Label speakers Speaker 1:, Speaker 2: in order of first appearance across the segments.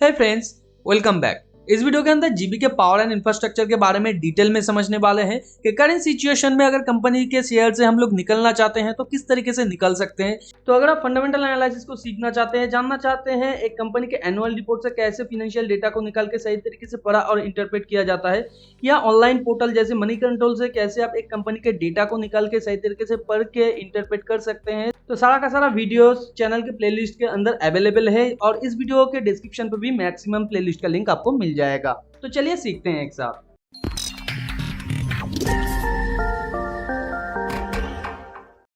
Speaker 1: हे friends, welcome back. इस video के अंदर जीबी के पावर एंड इंफ्रास्ट्रक्चर के बारे में डिटेल में समझने वाले हैं कि करंट सिचुएशन में अगर कंपनी के शेयर से हम लोग निकलना चाहते हैं तो किस तरीके से निकल सकते हैं। तो अगर आप फंडामेंटल एनालिसिस को सीखना चाहते हैं, जानना चाहते हैं एक कंपनी के एनुअल रिपोर्ट से कैसे फाइनेंशियल डेटा को निकाल के सही तरीके से पढ़ा और इंटरप्रेट किया जाता है, या ऑनलाइन पोर्टल जैसे मनी कंट्रोल से कैसे आप एक कंपनी के डेटा को निकाल के सही तरीके से पढ़ के इंटरप्रेट कर सकते हैं, तो सारा का सारा वीडियोस चैनल के प्लेलिस्ट के अंदर अवेलेबल है और इस वीडियो के डिस्क्रिप्शन पर भी मैक्सिमम प्लेलिस्ट का लिंक आपको मिल जाएगा। तो चलिए सीखते हैं एक साथ।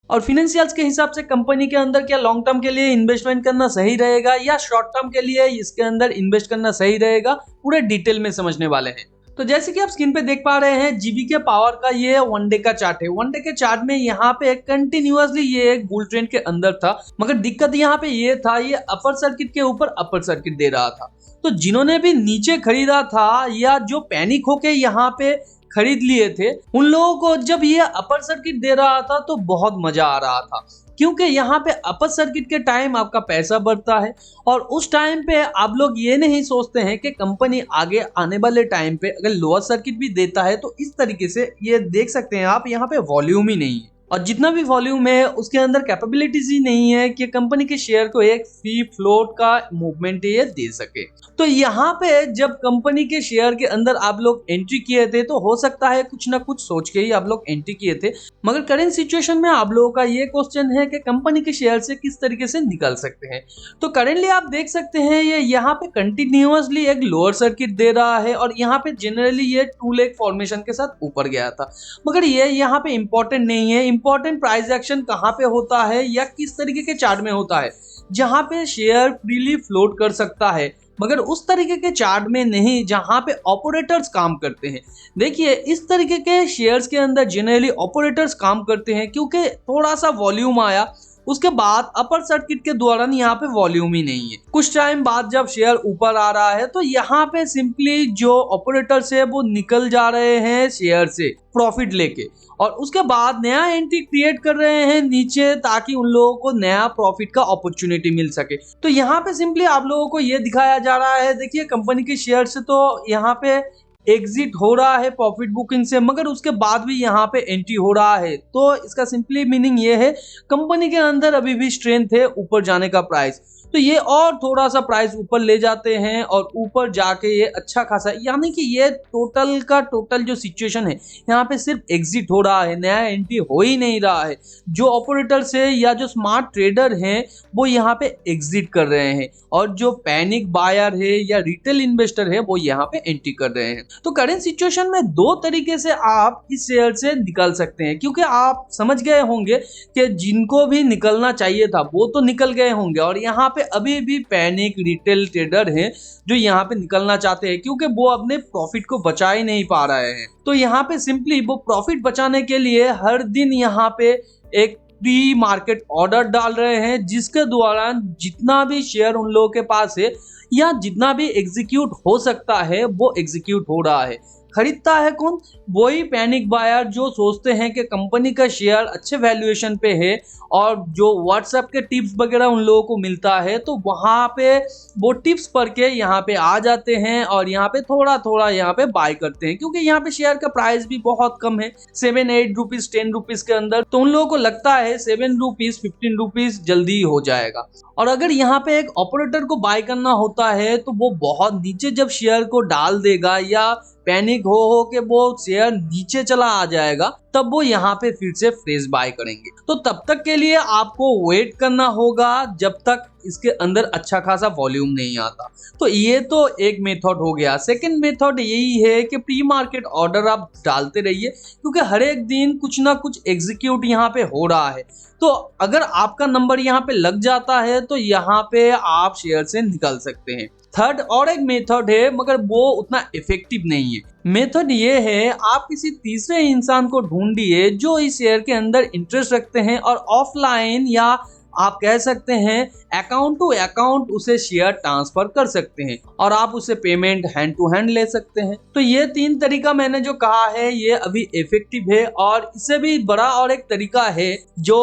Speaker 1: और फिनेंशियल्स के हिसाब से कंपनी के अंदर क्या लॉन्ग टर्म के लिए इन्वेस्टमेंट करना सही रहेगा या शॉर्ट टर्म के लिए इसके अंदर इन्वेस्ट करना सही रहेगा, पूरे डिटेल में समझने वाले हैं। तो जैसे कि आप स्क्रीन पे देख पा रहे हैं, जीबी के पावर का ये वन डे का चार्ट है। वन डे के चार्ट में यहाँ पे कंटिन्यूअसली ये एक बुल ट्रेंड के अंदर था, मगर दिक्कत यहाँ पे ये था, ये अपर सर्किट के ऊपर अपर सर्किट दे रहा था। तो जिन्होंने भी नीचे खरीदा था या जो पैनिक होके यहाँ पे खरीद लिए थे, उन लोगों को जब ये अपर सर्किट दे रहा था तो बहुत मजा आ रहा था, क्योंकि यहाँ पे अपर सर्किट के टाइम आपका पैसा बढ़ता है और उस टाइम पे आप लोग ये नहीं सोचते हैं कि कंपनी आगे आने वाले टाइम पे अगर लोअर सर्किट भी देता है तो इस तरीके से ये देख सकते हैं आप, यहाँ पे वॉल्यूम ही नहीं है और जितना भी वॉल्यूम है उसके अंदर कैपेबिलिटीज ही नहीं है कि कंपनी के शेयर को एक फ्री फ्लोट का मूवमेंट ये दे सके। तो यहाँ पे जब कंपनी के शेयर के अंदर आप लोग एंट्री किए थे तो हो सकता है कुछ ना कुछ सोच के ही आप लोग एंट्री किए थे, मगर करेंट सिचुएशन में आप लोगों का ये क्वेश्चन है कि कंपनी के शेयर से किस तरीके से निकल सकते हैं। तो करेंटली आप देख सकते हैं ये यहाँ पे कंटिन्यूअसली एक लोअर सर्किट दे रहा है और यहाँ पे जनरली ये 2 लेग फॉर्मेशन के साथ ऊपर गया था, मगर ये यहाँ पे इंपॉर्टेंट नहीं है। इंपॉर्टेंट प्राइस एक्शन कहाँ पे होता है या किस तरीके के चार्ट में होता है, जहां पे शेयर फ्रीली फ्लोट कर सकता है, मगर उस तरीके के चार्ट में नहीं जहां पे ऑपरेटर्स काम करते हैं। देखिए, इस तरीके के शेयर्स के अंदर जनरली ऑपरेटर्स काम करते हैं, क्योंकि थोड़ा सा वॉल्यूम आया उसके बाद अपर सर्किट के दौरान यहाँ पे वॉल्यूम ही नहीं है। कुछ टाइम बाद जब शेयर ऊपर आ रहा है तो यहाँ पे सिंपली जो ऑपरेटर्स है वो निकल जा रहे हैं शेयर से प्रॉफिट लेके और उसके बाद नया एंट्री क्रिएट कर रहे हैं नीचे, ताकि उन लोगों को नया प्रॉफिट का अपॉर्चुनिटी मिल सके। तो यहाँ पे सिंपली आप लोगों को ये दिखाया जा रहा है, देखिए कंपनी के शेयर से तो यहाँ पे एग्जिट हो रहा है प्रॉफिट बुकिंग से, मगर उसके बाद भी यहाँ पे एंट्री हो रहा है। तो इसका सिंपली मीनिंग ये है कंपनी के अंदर अभी भी स्ट्रेंथ है ऊपर जाने का प्राइस। तो ये और थोड़ा सा प्राइस ऊपर ले जाते हैं और ऊपर जाके ये अच्छा खासा, यानी कि ये टोटल का टोटल जो सिचुएशन है यहाँ पे सिर्फ एग्जिट हो रहा है, नया एंट्री हो ही नहीं रहा है। जो ऑपरेटर्स है या जो स्मार्ट ट्रेडर हैं वो यहाँ पे एग्जिट कर रहे हैं और जो पैनिक बायर है या रिटेल इन्वेस्टर है वो यहाँ पे एंट्री कर रहे हैं। तो करेंट सिचुएशन में 2 तरीके से आप इस शेयर से निकल सकते हैं, क्योंकि आप समझ गए होंगे कि जिनको भी निकलना चाहिए था वो तो निकल गए होंगे और यहाँ पे अभी भी पैनिक रिटेल ट्रेडर हैं जो यहाँ पे निकलना चाहते हैं, क्योंकि वो अपने प्रॉफिट को बचा ही नहीं पा रहे हैं। तो यहाँ पे सिंपली वो प्रॉफिट बचाने के लिए हर दिन यहाँ पे एक प्री मार्केट ऑर्डर डाल रहे हैं, जिसके दौरान जितना भी शेयर उन लोगों के पास है या जितना भी एग्जीक्यूट हो सकता है वो एग्जीक्यूट हो रहा है। खरीदता है कौन? वही पैनिक बायर जो सोचते हैं कि कंपनी का शेयर अच्छे वैल्यूएशन पे है और जो व्हाट्सएप के टिप्स वगैरह उन लोगों को मिलता है तो वहाँ पे वो टिप्स पढ़ के यहाँ पे आ जाते हैं और यहाँ पे थोड़ा थोड़ा यहाँ पे बाय करते हैं, क्योंकि यहाँ पे शेयर का प्राइस भी बहुत कम है, 7-8 रुपीज 10 रुपीज के अंदर। तो उन लोगों को लगता है 7 रुपीज 15 रुपीज जल्दी हो जाएगा। और अगर यहाँ पे एक ऑपरेटर को बाय करना होता है तो वो बहुत नीचे जब शेयर को डाल देगा या पैनिक हो के वो शेयर नीचे चला आ जाएगा, तब वो यहाँ पे फिर से फ्रेश बाय करेंगे। तो तब तक के लिए आपको वेट करना होगा जब तक इसके अंदर अच्छा खासा वॉल्यूम नहीं आता। तो ये तो एक मेथड हो गया। सेकंड मेथड यही है कि प्री मार्केट ऑर्डर आप डालते रहिए, क्योंकि हर एक दिन कुछ ना कुछ एग्जीक्यूट यहाँ पे हो रहा है। तो अगर आपका नंबर यहाँ पे लग जाता है तो यहाँ पे आप शेयर से निकल सकते हैं। थर्ड और एक मेथड है, मगर वो उतना इफेक्टिव नहीं है। मेथड ये है, आप किसी तीसरे इंसान को ढूंढिए जो इस शेयर के अंदर इंटरेस्ट रखते हैं और ऑफलाइन या आप कह सकते हैं अकाउंट टू अकाउंट उसे शेयर ट्रांसफर कर सकते हैं और आप उसे पेमेंट हैंड टू हैंड ले सकते हैं। तो ये 3 तरीका मैंने जो कहा है ये अभी इफेक्टिव है, और इससे भी बड़ा और एक तरीका है जो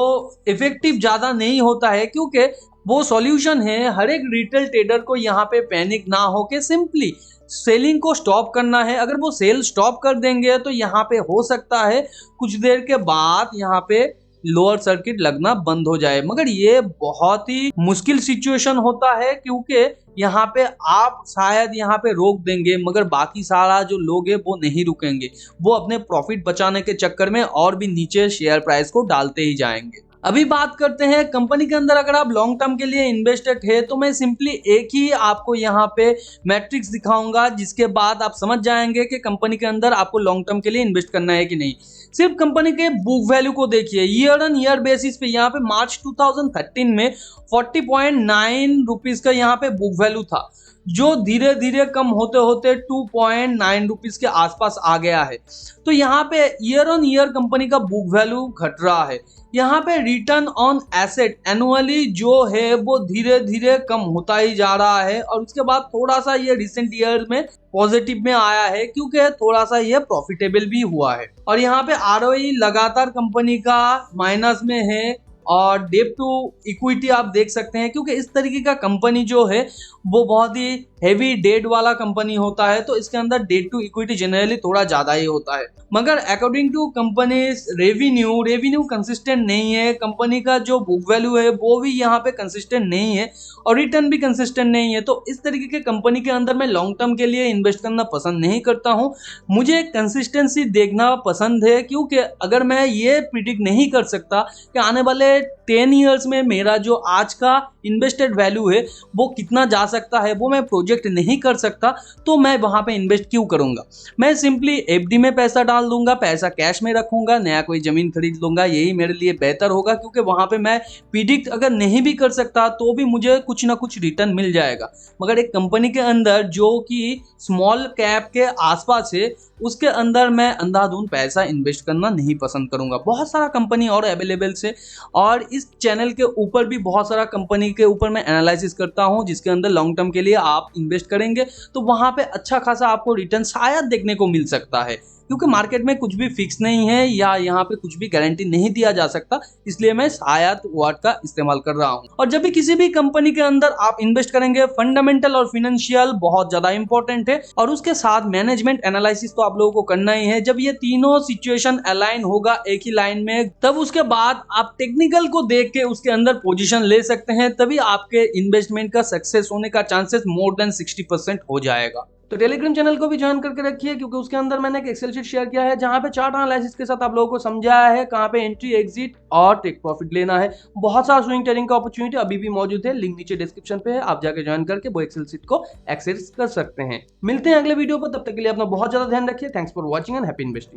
Speaker 1: इफेक्टिव ज्यादा नहीं होता है, क्योंकि वो सॉल्यूशन है हर एक रिटेल ट्रेडर को यहाँ पे पैनिक ना होके सिंपली सेलिंग को स्टॉप करना है। अगर वो सेल स्टॉप कर देंगे तो यहाँ पे हो सकता है कुछ देर के बाद यहाँ पे लोअर सर्किट लगना बंद हो जाए, मगर ये बहुत ही मुश्किल सिचुएशन होता है क्योंकि यहाँ पे आप शायद यहाँ पे रोक देंगे मगर बाकी सारा जो लोग है वो नहीं रुकेंगे, वो अपने प्रॉफिट बचाने के चक्कर में और भी नीचे शेयर प्राइस को डालते ही जाएंगे। अभी बात करते हैं कंपनी के अंदर अगर आप लॉन्ग टर्म के लिए इन्वेस्टेड है तो मैं सिंपली एक ही आपको यहाँ पे मैट्रिक्स दिखाऊंगा जिसके बाद आप समझ जाएंगे कि कंपनी के अंदर आपको लॉन्ग टर्म के लिए इन्वेस्ट करना है कि नहीं। सिर्फ कंपनी के बुक वैल्यू को देखिए, ईयर ऑन ईयर बेसिस पे यहाँ पे मार्च 2013 में 40.9 रुपीज का यहाँ पे बुक वैल्यू था, जो धीरे धीरे कम होते होते 2.9 रुपीज के आसपास आ गया है। तो यहाँ पे ईयर ऑन ईयर कंपनी का बुक वैल्यू घट रहा है। यहाँ पे रिटर्न ऑन एसेट एनुअली जो है वो धीरे धीरे कम होता ही जा रहा है और उसके बाद थोड़ा सा ये रिसेंट ईयर में पॉजिटिव में आया है क्योंकि थोड़ा सा ये प्रॉफिटेबल भी हुआ है। और यहाँ पे आरओई लगातार कंपनी का माइनस में है और डेट टू इक्विटी आप देख सकते हैं क्योंकि इस तरीके का कंपनी जो है वो बहुत ही हेवी डेट वाला कंपनी होता है, तो इसके अंदर डेट टू इक्विटी जनरली थोड़ा ज़्यादा ही होता है। मगर according to company revenue consistent नहीं है, कंपनी का जो बुक वैल्यू है वो भी यहाँ पे कंसिस्टेंट नहीं है और रिटर्न भी कंसिस्टेंट नहीं है। तो इस तरीके के कंपनी के अंदर मैं लॉन्ग टर्म के लिए इन्वेस्ट करना पसंद नहीं करता हूँ। मुझे कंसिस्टेंसी देखना पसंद है क्योंकि अगर मैं ये प्रिडिक्ट नहीं कर सकता कि आने वाले 10 ईयर्स में मेरा जो आज का इन्वेस्टेड वैल्यू है वो कितना जा सकता है, वो मैं प्रोजेक्ट नहीं कर सकता, तो मैं वहां पे इन्वेस्ट क्यों करूंगा। मैं सिंपली एफडी में पैसा डाल दूंगा, पैसा कैश में रखूंगा, नया कोई जमीन खरीद लूंगा, यही मेरे लिए बेहतर होगा क्योंकि वहां पे मैं प्रिडिक्ट अगर नहीं भी कर सकता तो भी मुझे कुछ ना कुछ रिटर्न मिल जाएगा। मगर एक कंपनी के अंदर जो कि स्मॉल कैप के आसपास है उसके अंदर मैं अंधाधुंध पैसा इन्वेस्ट करना नहीं पसंद करूंगा। बहुत सारा कंपनी और अवेलेबल है और इस चैनल के ऊपर भी बहुत सारा कंपनी के ऊपर मैं एनालिसिस करता हूं जिसके अंदर लॉन्ग टर्म के लिए आप इन्वेस्ट करेंगे तो वहां पे अच्छा खासा आपको रिटर्न शायद देखने को मिल सकता है क्योंकि मार्केट में कुछ भी फिक्स नहीं है या यहाँ पे कुछ भी गारंटी नहीं दिया जा सकता, इसलिए मैं शायद वर्ड का इस्तेमाल कर रहा हूँ। और जब भी किसी भी कंपनी के अंदर आप इन्वेस्ट करेंगे फंडामेंटल और फाइनेंशियल बहुत ज्यादा इंपॉर्टेंट है और उसके साथ मैनेजमेंट एनालिसिस तो आप लोगों को करना ही है। जब ये तीनों सिचुएशन अलाइन होगा एक ही लाइन में तब उसके बाद आप टेक्निकल को देख के उसके अंदर पोजीशन ले सकते हैं, तभी आपके इन्वेस्टमेंट का सक्सेस होने का चांसेस मोर देन 60% हो जाएगा। तो टेलीग्राम चैनल को भी ज्वाइन करके रखिए क्योंकि उसके अंदर मैंने एक एक्सेल शीट शेयर किया है जहां पे चार्ट एनालिसिस के साथ आप लोगों को समझाया है कहां पे एंट्री एग्जिट और टेक प्रॉफिट लेना है। बहुत सारा स्विंग ट्रेडिंग का अपॉर्चुनिटी अभी भी मौजूद है, लिंक नीचे डिस्क्रिप्शन पे है, आप जाके ज्वाइन करके वो एक्सेल शीट को एक्सेस कर सकते हैं। मिलते हैं अगले वीडियो पर, तब तक के लिए अपना बहुत ज्यादा ध्यान रखिए। Thanks for watching and happy investing.